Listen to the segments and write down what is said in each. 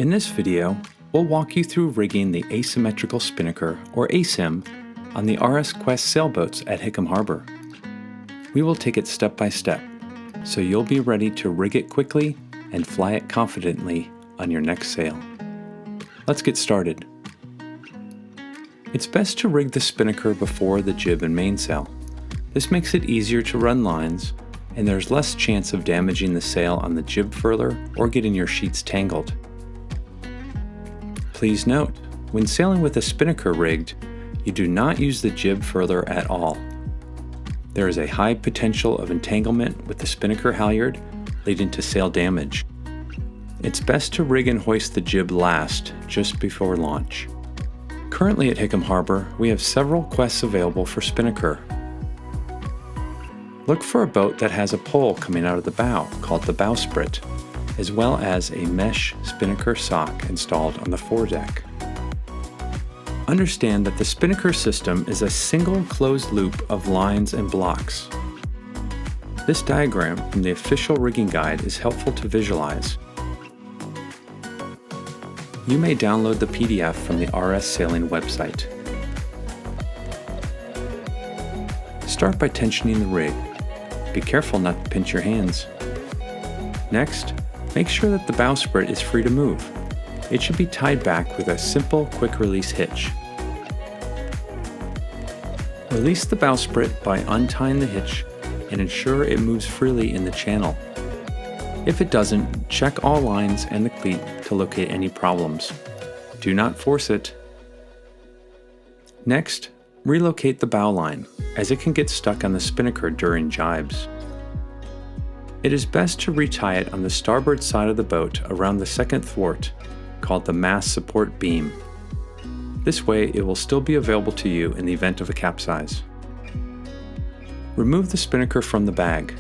In this video, we'll walk you through rigging the asymmetrical spinnaker, or asym, on the RS Quest sailboats at Hickam Harbor. We will take it step by step, so you'll be ready to rig it quickly and fly it confidently on your next sail. Let's get started. It's best to rig the spinnaker before the jib and mainsail. This makes it easier to run lines, and there's less chance of damaging the sail on the jib furler or getting your sheets tangled. Please note, when sailing with a spinnaker rigged, you do not use the jib furler at all. There is a high potential of entanglement with the spinnaker halyard, leading to sail damage. It's best to rig and hoist the jib last, just before launch. Currently at Hickam Harbor, we have several quests available for spinnaker. Look for a boat that has a pole coming out of the bow, called the bowsprit, as well as a mesh spinnaker sock installed on the foredeck. Understand that the spinnaker system is a single closed loop of lines and blocks. This diagram from the official rigging guide is helpful to visualize. You may download the PDF from the RS Sailing website. Start by tensioning the rig. Be careful not to pinch your hands. Next, make sure that the bowsprit is free to move. It should be tied back with a simple quick release hitch. Release the bowsprit by untying the hitch and ensure it moves freely in the channel. If it doesn't, check all lines and the cleat to locate any problems. Do not force it. Next, relocate the bow line, as it can get stuck on the spinnaker during jibes. It is best to retie it on the starboard side of the boat around the second thwart, called the mast support beam. This way it will still be available to you in the event of a capsize. Remove the spinnaker from the bag.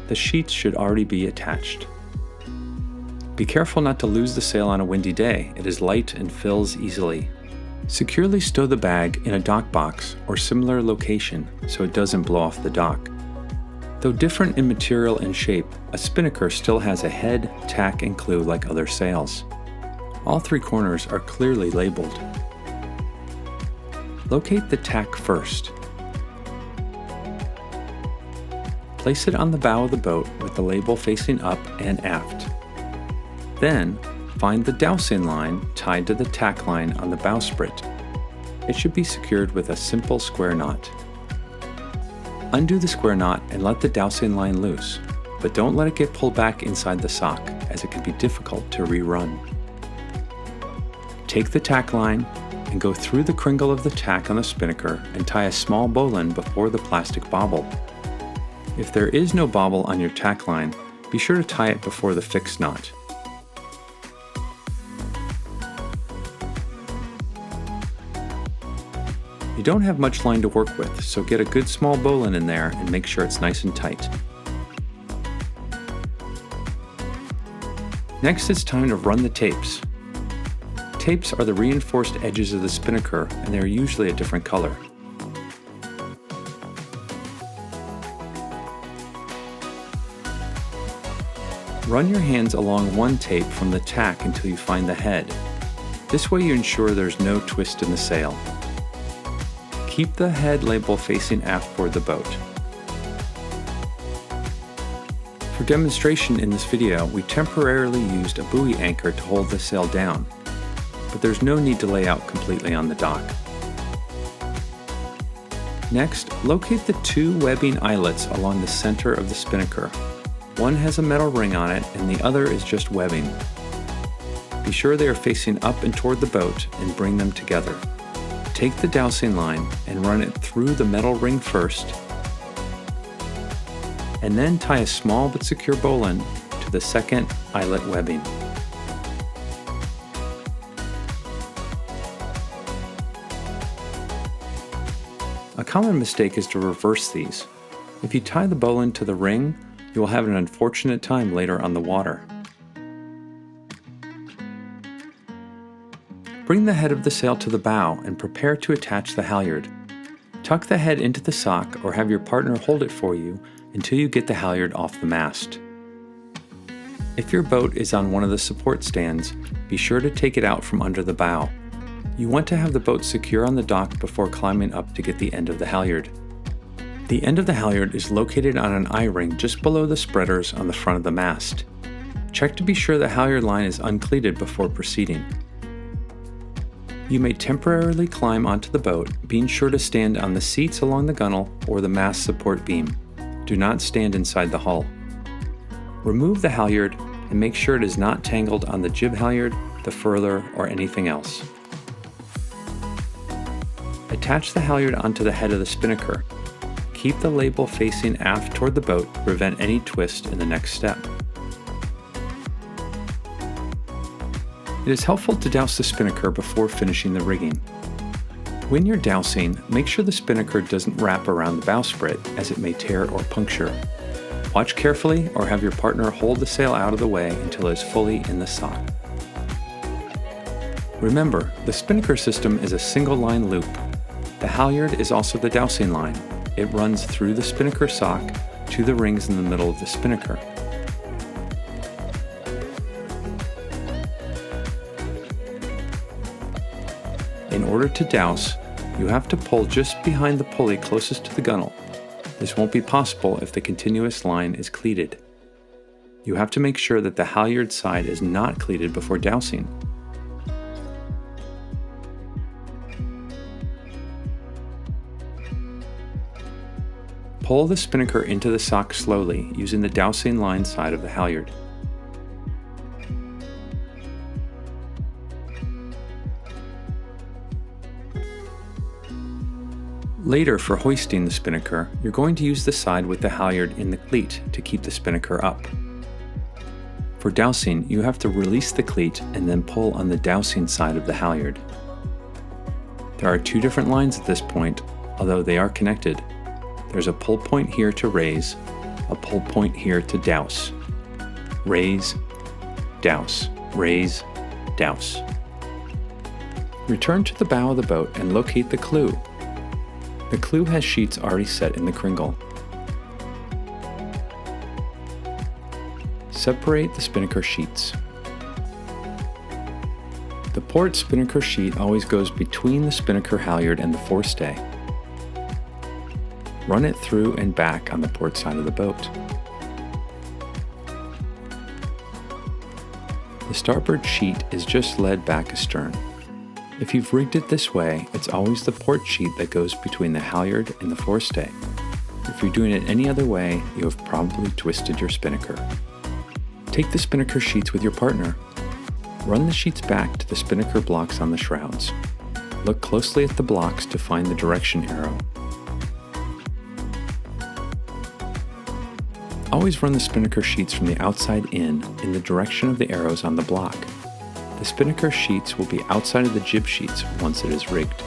The sheets should already be attached. Be careful not to lose the sail on a windy day. It is light and fills easily. Securely stow the bag in a dock box or similar location so it doesn't blow off the dock. Though different in material and shape, a spinnaker still has a head, tack, and clew like other sails. All three corners are clearly labeled. Locate the tack first. Place it on the bow of the boat with the label facing up and aft. Then, find the dowsing line tied to the tack line on the bowsprit. It should be secured with a simple square knot. Undo the square knot and let the dowsing line loose, but don't let it get pulled back inside the sock, as it can be difficult to rerun. Take the tack line and go through the cringle of the tack on the spinnaker and tie a small bowline before the plastic bobble. If there is no bobble on your tack line, be sure to tie it before the fixed knot. You don't have much line to work with, so get a good small bowline in there and make sure it's nice and tight. Next, it's time to run the tapes. Tapes are the reinforced edges of the spinnaker, and they are usually a different color. Run your hands along one tape from the tack until you find the head. This way you ensure there's no twist in the sail. Keep the head label facing aft toward the boat. For demonstration in this video, we temporarily used a buoy anchor to hold the sail down, but there's no need to lay out completely on the dock. Next, locate the two webbing eyelets along the center of the spinnaker. One has a metal ring on it and the other is just webbing. Be sure they are facing up and toward the boat and bring them together. Take the dowsing line and run it through the metal ring first, and then tie a small but secure bowline to the second eyelet webbing. A common mistake is to reverse these. If you tie the bowline to the ring, you will have an unfortunate time later on the water. Bring the head of the sail to the bow and prepare to attach the halyard. Tuck the head into the sock or have your partner hold it for you until you get the halyard off the mast. If your boat is on one of the support stands, be sure to take it out from under the bow. You want to have the boat secure on the dock before climbing up to get the end of the halyard. The end of the halyard is located on an I-ring just below the spreaders on the front of the mast. Check to be sure the halyard line is uncleated before proceeding. You may temporarily climb onto the boat, being sure to stand on the seats along the gunnel or the mast support beam. Do not stand inside the hull. Remove the halyard and make sure it is not tangled on the jib halyard, the furler, or anything else. Attach the halyard onto the head of the spinnaker. Keep the label facing aft toward the boat to prevent any twist in the next step. It is helpful to douse the spinnaker before finishing the rigging. When you're dousing, make sure the spinnaker doesn't wrap around the bowsprit as it may tear or puncture. Watch carefully or have your partner hold the sail out of the way until it is fully in the sock. Remember, the spinnaker system is a single line loop. The halyard is also the dousing line. It runs through the spinnaker sock to the rings in the middle of the spinnaker. In order to douse, you have to pull just behind the pulley closest to the gunnel. This won't be possible if the continuous line is cleated. You have to make sure that the halyard side is not cleated before dousing. Pull the spinnaker into the sock slowly using the dousing line side of the halyard. Later, for hoisting the spinnaker, you're going to use the side with the halyard in the cleat to keep the spinnaker up. For dousing, you have to release the cleat and then pull on the dousing side of the halyard. There are two different lines at this point, although they are connected. There's a pull point here to raise, a pull point here to douse. Raise, douse, raise, douse. Return to the bow of the boat and locate the clew. The clew has sheets already set in the cringle. Separate the spinnaker sheets. The port spinnaker sheet always goes between the spinnaker halyard and the forestay. Run it through and back on the port side of the boat. The starboard sheet is just led back astern. If you've rigged it this way, it's always the port sheet that goes between the halyard and the forestay. If you're doing it any other way, you have probably twisted your spinnaker. Take the spinnaker sheets with your partner. Run the sheets back to the spinnaker blocks on the shrouds. Look closely at the blocks to find the direction arrow. Always run the spinnaker sheets from the outside in the direction of the arrows on the block. The spinnaker sheets will be outside of the jib sheets once it is rigged.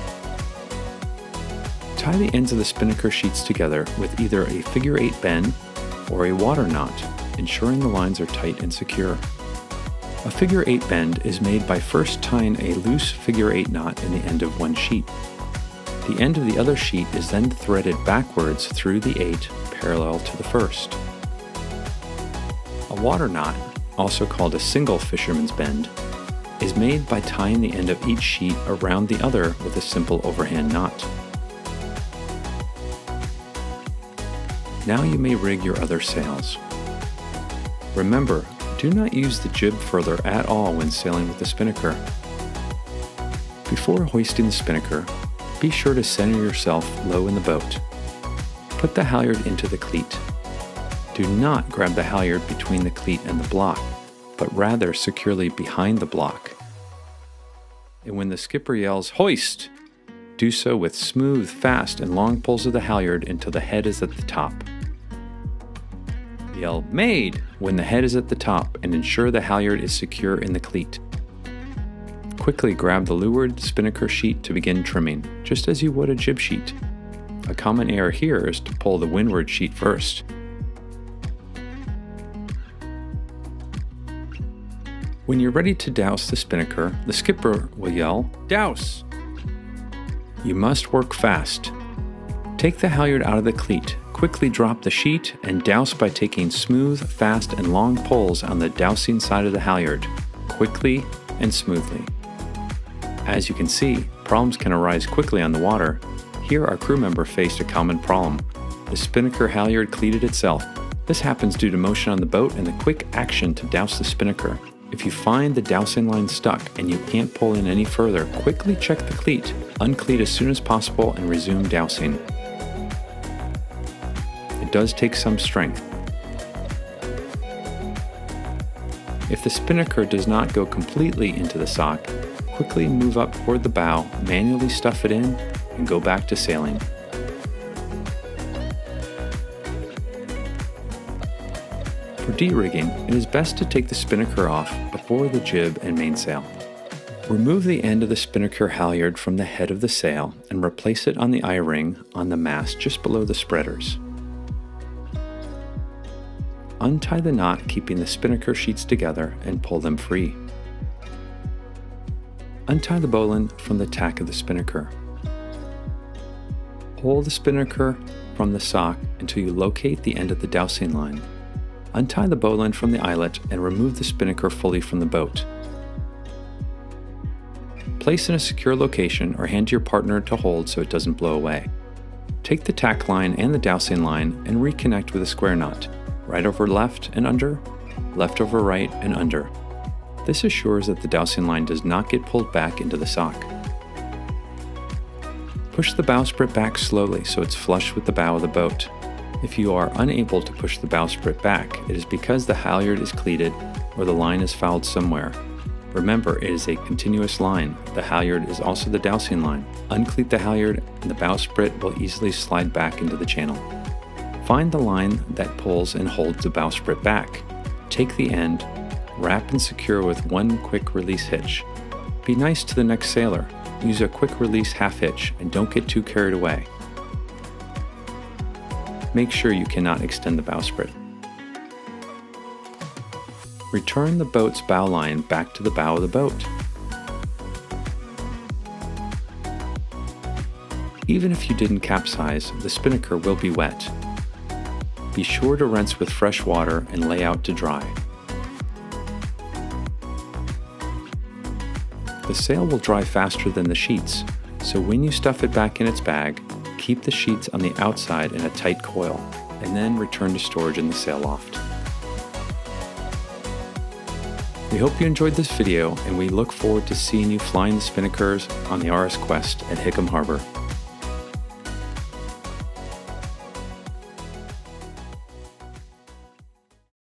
Tie the ends of the spinnaker sheets together with either a figure 8 bend or a water knot, ensuring the lines are tight and secure. A figure 8 bend is made by first tying a loose figure 8 knot in the end of one sheet. The end of the other sheet is then threaded backwards through the 8 parallel to the first. A water knot, also called a single fisherman's bend, is made by tying the end of each sheet around the other with a simple overhand knot. Now you may rig your other sails. Remember, do not use the jib furler at all when sailing with the spinnaker. Before hoisting the spinnaker, be sure to center yourself low in the boat. Put the halyard into the cleat. Do not grab the halyard between the cleat and the block, but rather securely behind the block. And when the skipper yells, "Hoist!" do so with smooth, fast, and long pulls of the halyard until the head is at the top. Yell, "Made!" when the head is at the top and ensure the halyard is secure in the cleat. Quickly grab the leeward spinnaker sheet to begin trimming, just as you would a jib sheet. A common error here is to pull the windward sheet first. When you're ready to douse the spinnaker, the skipper will yell, "Douse!" You must work fast. Take the halyard out of the cleat, quickly drop the sheet, and douse by taking smooth, fast, and long pulls on the dousing side of the halyard. Quickly, and smoothly. As you can see, problems can arise quickly on the water. Here our crew member faced a common problem. The spinnaker halyard cleated itself. This happens due to motion on the boat and the quick action to douse the spinnaker. If you find the dowsing line stuck and you can't pull in any further, quickly check the cleat, uncleat as soon as possible, and resume dousing. It does take some strength. If the spinnaker does not go completely into the sock, quickly move up toward the bow, manually stuff it in, and go back to sailing. For de-rigging, it is best to take the spinnaker off before the jib and mainsail. Remove the end of the spinnaker halyard from the head of the sail and replace it on the eye-ring on the mast just below the spreaders. Untie the knot keeping the spinnaker sheets together and pull them free. Untie the bowline from the tack of the spinnaker. Pull the spinnaker from the sock until you locate the end of the dowsing line. Untie the bowline from the eyelet and remove the spinnaker fully from the boat. Place in a secure location or hand to your partner to hold so it doesn't blow away. Take the tack line and the dowsing line and reconnect with a square knot, right over left and under, left over right and under. This assures that the dowsing line does not get pulled back into the sock. Push the bowsprit back slowly so it's flush with the bow of the boat. If you are unable to push the bowsprit back, it is because the halyard is cleated or the line is fouled somewhere. Remember, it is a continuous line. The halyard is also the dowsing line. Uncleat the halyard and the bowsprit will easily slide back into the channel. Find the line that pulls and holds the bowsprit back. Take the end, wrap and secure with one quick release hitch. Be nice to the next sailor. Use a quick release half hitch and don't get too carried away. Make sure you cannot extend the bowsprit. Return the boat's bow line back to the bow of the boat. Even if you didn't capsize, the spinnaker will be wet. Be sure to rinse with fresh water and lay out to dry. The sail will dry faster than the sheets, so when you stuff it back in its bag, keep the sheets on the outside in a tight coil, and then return to storage in the sail loft. We hope you enjoyed this video, and we look forward to seeing you flying the spinnakers on the RS Quest at Hickam Harbor.